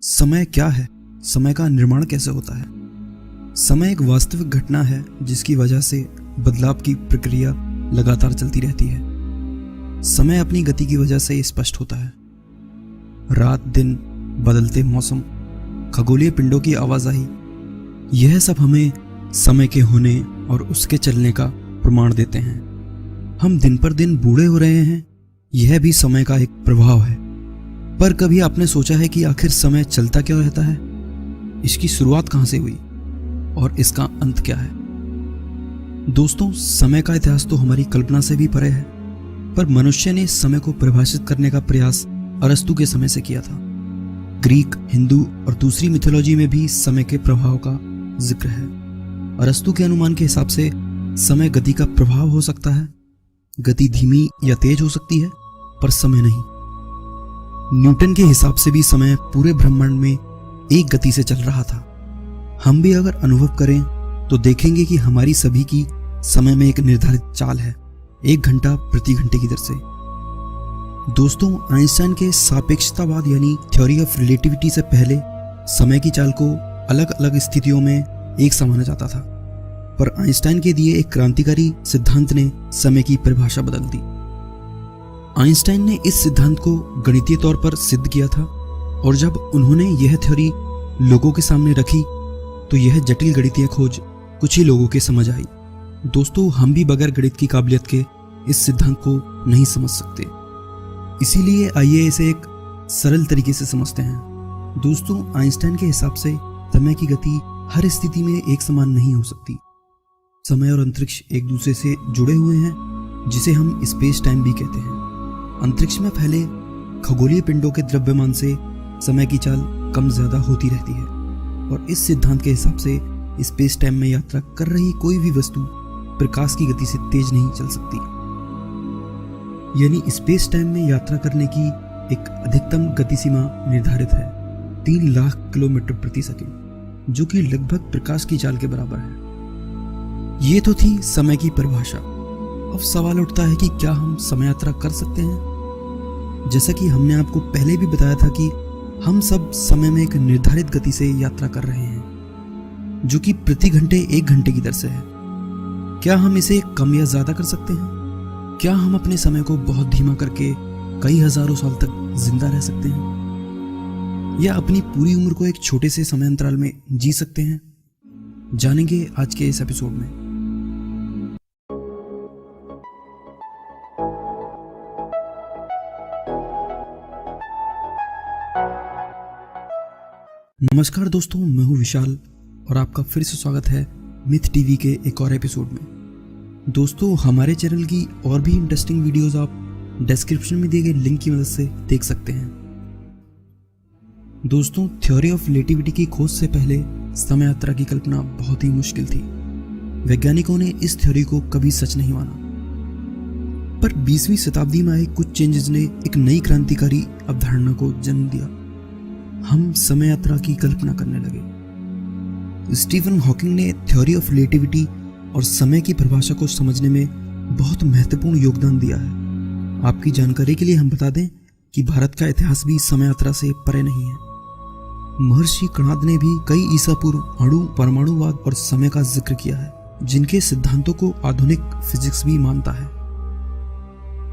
समय क्या है? समय का निर्माण कैसे होता है? समय एक वास्तविक घटना है जिसकी वजह से बदलाव की प्रक्रिया लगातार चलती रहती है। समय अपनी गति की वजह से स्पष्ट होता है। रात दिन, बदलते मौसम, खगोलीय पिंडों की आवाजाही, यह सब हमें समय के होने और उसके चलने का प्रमाण देते हैं। हम दिन पर दिन बूढ़े हो रहे हैं, यह भी समय का एक प्रभाव है। पर कभी आपने सोचा है कि आखिर समय चलता क्यों रहता है? इसकी शुरुआत कहां से हुई और इसका अंत क्या है? दोस्तों, समय का इतिहास तो हमारी कल्पना से भी परे है, पर मनुष्य ने समय को परिभाषित करने का प्रयास अरस्तु के समय से किया था। ग्रीक, हिंदू और दूसरी मिथोलॉजी में भी समय के प्रभाव का जिक्र है। अरस्तु के अनुमान के हिसाब से समय गति का प्रभाव हो सकता है। गति धीमी या तेज हो सकती है, पर समय नहीं। न्यूटन के हिसाब से भी समय पूरे ब्रह्मांड में एक गति से चल रहा था। हम भी अगर अनुभव करें तो देखेंगे कि हमारी सभी की समय में एक निर्धारित चाल है, 1 घंटा प्रति घंटे की दर से। दोस्तों, आइंस्टाइन के सापेक्षतावाद यानी थ्योरी ऑफ रिलेटिविटी से पहले समय की चाल को अलग अलग स्थितियों में एक सा माना जाता था, पर आइंस्टाइन के दिए एक क्रांतिकारी सिद्धांत ने समय की परिभाषा बदल दी। आइंस्टाइन ने इस सिद्धांत को गणितीय तौर पर सिद्ध किया था, और जब उन्होंने यह थ्योरी लोगों के सामने रखी तो यह जटिल गणितीय खोज कुछ ही लोगों के समझ आई। दोस्तों, हम भी बगैर गणित की काबिलियत के इस सिद्धांत को नहीं समझ सकते, इसीलिए आइए इसे एक सरल तरीके से समझते हैं। दोस्तों, आइंस्टाइन के हिसाब से समय की गति हर स्थिति में एक समान नहीं हो सकती। समय और अंतरिक्ष एक दूसरे से जुड़े हुए हैं, जिसे हम स्पेस टाइम भी कहते हैं। अंतरिक्ष में फैले खगोलीय पिंडों के द्रव्यमान से समय की चाल कम ज्यादा होती रहती है, और इस सिद्धांत के हिसाब से स्पेस टाइम में यात्रा कर रही कोई भी वस्तु प्रकाश की गति से तेज नहीं चल सकती। यानी स्पेस टाइम में यात्रा करने की एक अधिकतम गति सीमा निर्धारित है, 3 लाख किलोमीटर प्रति सेकंड, जो कि लगभग प्रकाश की चाल के बराबर है। ये तो थी समय की परिभाषा। अब सवाल उठता है कि क्या हम समय यात्रा कर सकते हैं? जैसा कि हमने आपको पहले भी बताया था कि हम सब समय में एक निर्धारित गति से यात्रा कर रहे हैं, जो कि प्रति घंटे 1 घंटे की दर से है। क्या हम इसे कम या ज्यादा कर सकते हैं? क्या हम अपने समय को बहुत धीमा करके कई हजारों साल तक जिंदा रह सकते हैं, या अपनी पूरी उम्र को एक छोटे से समय अंतराल में जी सकते हैं? जानेंगे आज के इस एपिसोड में। नमस्कार दोस्तों, मैं हूं विशाल और आपका फिर से स्वागत है मिथ टीवी के एक और एपिसोड में। दोस्तों, हमारे चैनल की और भी इंटरेस्टिंग वीडियोस आप डिस्क्रिप्शन में दिए गए लिंक की मदद से देख सकते हैं। दोस्तों, थ्योरी ऑफ रिलेटिविटी की खोज से पहले समय यात्रा की कल्पना बहुत ही मुश्किल थी। वैज्ञानिकों ने इस थ्योरी को कभी सच नहीं माना, पर 20वीं शताब्दी में आए कुछ चेंजेस ने एक नई क्रांतिकारी अवधारणा को जन्म दिया। हम समय यात्रा की कल्पना करने लगे। स्टीफन हॉकिंग ने थ्योरी ऑफ रिलेटिविटी और समय की परिभाषा को समझने में बहुत महत्वपूर्ण योगदान दिया है। आपकी जानकारी के लिए हम बता दें कि भारत का इतिहास भी समय यात्रा से परे नहीं है। महर्षि कणाद ने भी कई ईसा पूर्व अणु, परमाणुवाद और समय का जिक्र किया है, जिनके सिद्धांतों को आधुनिक फिजिक्स भी मानता है।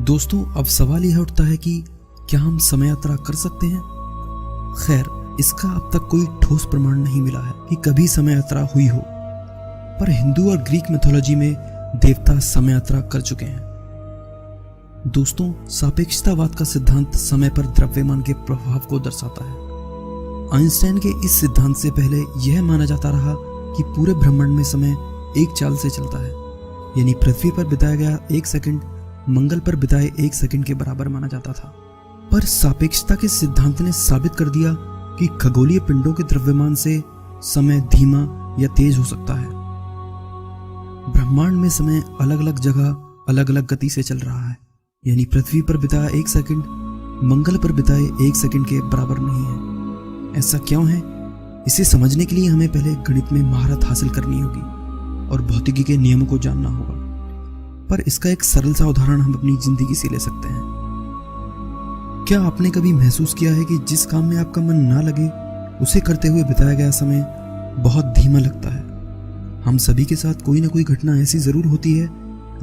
दोस्तों, अब सवाल यह उठता है कि क्या हम समय यात्रा कर सकते हैं? खैर, इसका अब तक कोई ठोस प्रमाण नहीं मिला है कि कभी समय यात्रा हुई हो, पर हिंदू और ग्रीक मिथोलॉजी में देवता समय यात्रा कर चुके हैं। दोस्तों, सापेक्षतावाद का सिद्धांत समय पर द्रव्यमान के प्रभाव को दर्शाता है। आइंस्टाइन के इस सिद्धांत से पहले यह माना जाता रहा कि पूरे ब्रह्मांड में समय एक चाल से चलता है, यानी पृथ्वी पर बिताया गया 1 सेकंड मंगल पर बिताए 1 सेकंड के बराबर माना जाता था। पर सापेक्षता के सिद्धांत ने साबित कर दिया कि खगोलीय पिंडों के द्रव्यमान से समय धीमा या तेज हो सकता है। ब्रह्मांड में समय अलग अलग जगह अलग अलग गति से चल रहा है, यानी पृथ्वी पर बिताया 1 सेकंड मंगल पर बिताए 1 सेकंड के बराबर नहीं है। ऐसा क्यों है? इसे समझने के लिए हमें पहले गणित में महारत हासिल करनी होगी और भौतिकी के नियमों को जानना होगा। पर इसका एक सरल सा उदाहरण हम अपनी जिंदगी से ले सकते हैं। क्या आपने कभी महसूस किया है कि जिस काम में आपका मन ना लगे उसे करते हुए बिताया गया समय बहुत धीमा लगता है। हम सभी के साथ कोई ना कोई घटना ऐसी जरूर होती है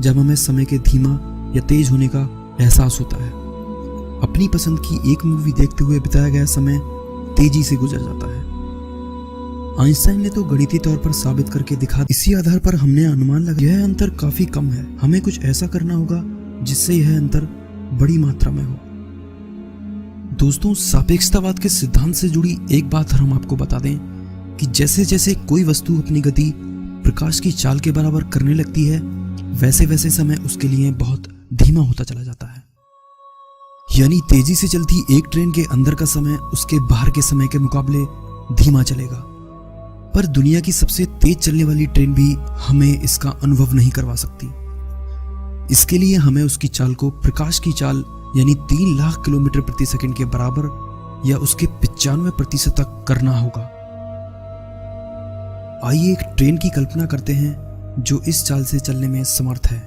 जब हमें समय के धीमा या तेज होने का एहसास होता है। अपनी पसंद की एक मूवी देखते हुए बिताया गया समय तेजी से गुजर जाता है। आइंस्टाइन ने तो गणितीय तौर पर साबित करके दिखा। इसी आधार पर हमने अनुमान लगाया यह अंतर काफी कम है। हमें कुछ ऐसा करना होगा जिससे यह अंतर बड़ी मात्रा में हो। दोस्तों, सापेक्षतावाद के सिद्धांत से जुड़ी एक बात हम आपको बता दें कि जैसे जैसे कोई वस्तु अपनी गति प्रकाश की चाल के बराबर करने लगती है, वैसे वैसे समय उसके लिए बहुत धीमा होता चला जाता है। यानी तेजी से चलती एक ट्रेन के अंदर का समय उसके बाहर के समय के मुकाबले धीमा चलेगा। पर दुनिया की सबसे तेज चलने वाली ट्रेन भी हमें इसका अनुभव नहीं करवा सकती। इसके लिए हमें उसकी चाल को प्रकाश की चाल यानी 3 लाख किलोमीटर प्रति सेकंड के बराबर या उसके 95% तक करना होगा। आइए एक ट्रेन की कल्पना करते हैं जो इस चाल से चलने में समर्थ है।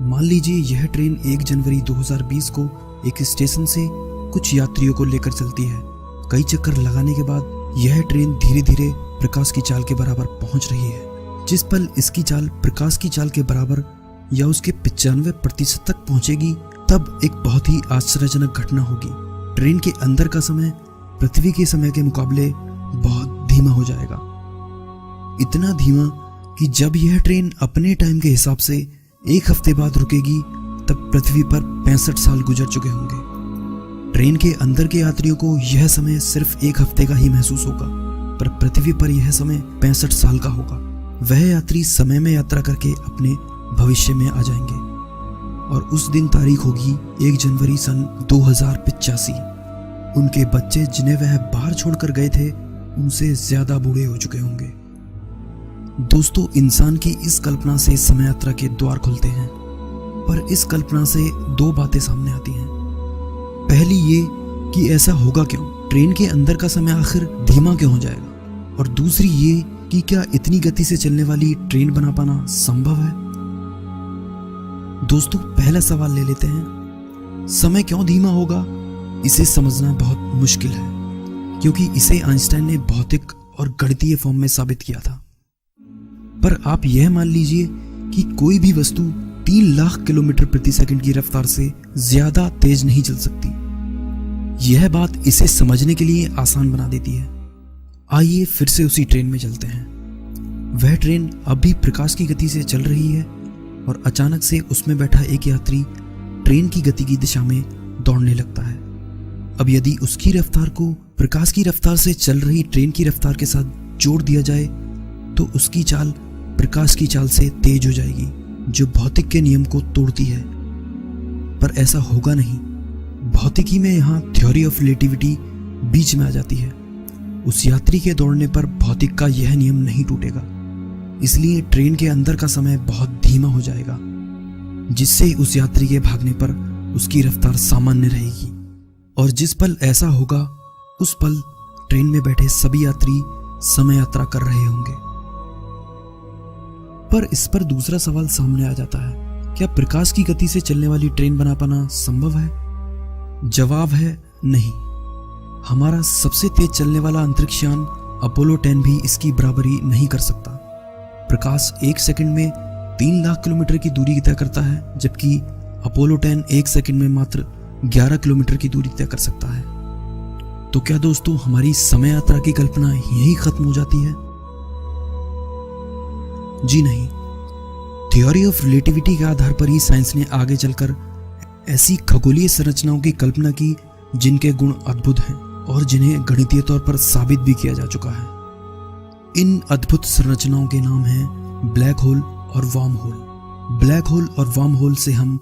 मान लीजिए यह ट्रेन 1 जनवरी 2020 को एक स्टेशन से कुछ यात्रियों को लेकर चलती है। कई चक्कर लगाने के बाद यह ट्रेन धीरे धीरे प्रकाश की चाल के बराबर पहुंच रही है। जिस पल इसकी चाल प्रकाश की चाल के बराबर या उसके 95% तक पहुंचेगी, तब एक बहुत ही आश्चर्यजनक घटना होगी। ट्रेन के अंदर का समय पृथ्वी के समय के मुकाबले बहुत धीमा हो जाएगा। इतना धीमा कि जब यह ट्रेन अपने टाइम के हिसाब से 1 हफ्ते बाद रुकेगी, तब पृथ्वी पर 65 साल गुजर चुके होंगे। ट्रेन के अंदर के यात्रियों को यह समय सिर्फ 1 हफ्ते का ही महसूस होगा, पर पृथ्वी पर यह समय 65 साल का होगा। वह यात्री समय में यात्रा करके अपने भविष्य में आ जाएंगे और उस दिन तारीख होगी 1 जनवरी सन 2085। उनके बच्चे जिन्हें वह बाहर छोड़कर गए थे, उनसे ज्यादा बूढ़े हो चुके होंगे। दोस्तों, इंसान की इस कल्पना से समय यात्रा के द्वार खुलते हैं, पर इस कल्पना से 2 बातें सामने आती हैं। पहली ये कि ऐसा होगा क्यों, ट्रेन के अंदर का समय आखिर धीमा क्यों हो जाएगा, और दूसरी ये कि क्या इतनी गति से चलने वाली ट्रेन बना पाना संभव है। दोस्तों, पहला सवाल ले लेते हैं। समय क्यों धीमा होगा, इसे समझना बहुत मुश्किल है, क्योंकि इसे आइंस्टाइन ने भौतिक और गणितीय फॉर्म में साबित किया था। पर आप यह मान लीजिए कि कोई भी वस्तु 3 लाख किलोमीटर प्रति सेकंड की रफ्तार से ज्यादा तेज नहीं चल सकती। यह बात इसे समझने के लिए आसान बना देती है। आइए फिर से उसी ट्रेन में चलते हैं। वह ट्रेन अब भी प्रकाश की गति से चल रही है और अचानक से उसमें बैठा एक यात्री ट्रेन की गति की दिशा में दौड़ने लगता है। अब यदि उसकी रफ्तार को प्रकाश की रफ्तार से चल रही ट्रेन की रफ्तार के साथ जोड़ दिया जाए, तो उसकी चाल प्रकाश की चाल से तेज हो जाएगी, जो भौतिक के नियम को तोड़ती है। पर ऐसा होगा नहीं। भौतिकी में यहाँ थ्योरी ऑफ रिलेटिविटी बीच में आ जाती है। उस यात्री के दौड़ने पर भौतिक का यह नियम नहीं टूटेगा, इसलिए ट्रेन के अंदर का समय बहुत धीमा हो जाएगा, जिससे उस यात्री के भागने पर उसकी रफ्तार सामान्य रहेगी। और जिस पल ऐसा होगा, उस पल ट्रेन में बैठे सभी यात्री समय यात्रा कर रहे होंगे। पर इस पर दूसरा सवाल सामने आ जाता है, क्या प्रकाश की गति से चलने वाली ट्रेन बना पाना संभव है? जवाब है नहीं। हमारा सबसे तेज चलने वाला अंतरिक्ष यान अपोलो 10 भी इसकी बराबरी नहीं कर सकता। प्रकाश 1 सेकंड में 3 लाख किलोमीटर की दूरी तय करता है, जबकि अपोलो 10 1 सेकंड में मात्र 11 किलोमीटर की दूरी तय कर सकता है। तो क्या दोस्तों, हमारी समय यात्रा की कल्पना यहीं खत्म हो जाती है? जी नहीं। थ्योरी ऑफ रिलेटिविटी के आधार पर ही साइंस ने आगे चलकर ऐसी खगोलीय संरचनाओं की कल्पना की जिनके गुण अद्भुत हैं और जिन्हें गणितीय तौर पर साबित भी किया जा चुका है। इन अद्भुत संरचनाओं के नाम हैं ब्लैक होल और वार्म होल। ब्लैक होल और वार्म होल से हम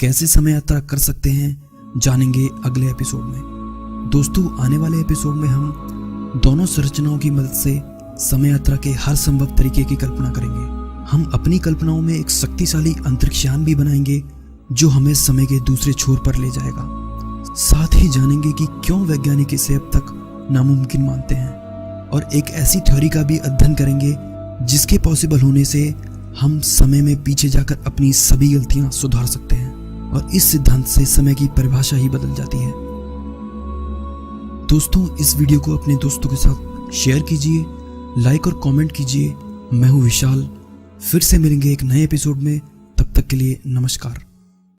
कैसे समय यात्रा कर सकते हैं, जानेंगे अगले एपिसोड में। दोस्तों, आने वाले एपिसोड में हम दोनों संरचनाओं की मदद से समय यात्रा के हर संभव तरीके की कल्पना करेंगे। हम अपनी कल्पनाओं में एक शक्तिशाली अंतरिक्ष यान भी बनाएंगे जो हमें समय के दूसरे छोर पर ले जाएगा। साथ ही जानेंगे कि क्यों वैज्ञानिक इसे अब तक नामुमकिन मानते हैं, और एक ऐसी थ्योरी का भी अध्ययन करेंगे जिसके पॉसिबल होने से हम समय में पीछे जाकर अपनी सभी गलतियां सुधार सकते हैं, और इस सिद्धांत से समय की परिभाषा ही बदल जाती है। दोस्तों, इस वीडियो को अपने दोस्तों के साथ शेयर कीजिए, लाइक और कमेंट कीजिए। मैं हूँ विशाल, फिर से मिलेंगे एक नए एपिसोड में। तब तक के लिए नमस्कार।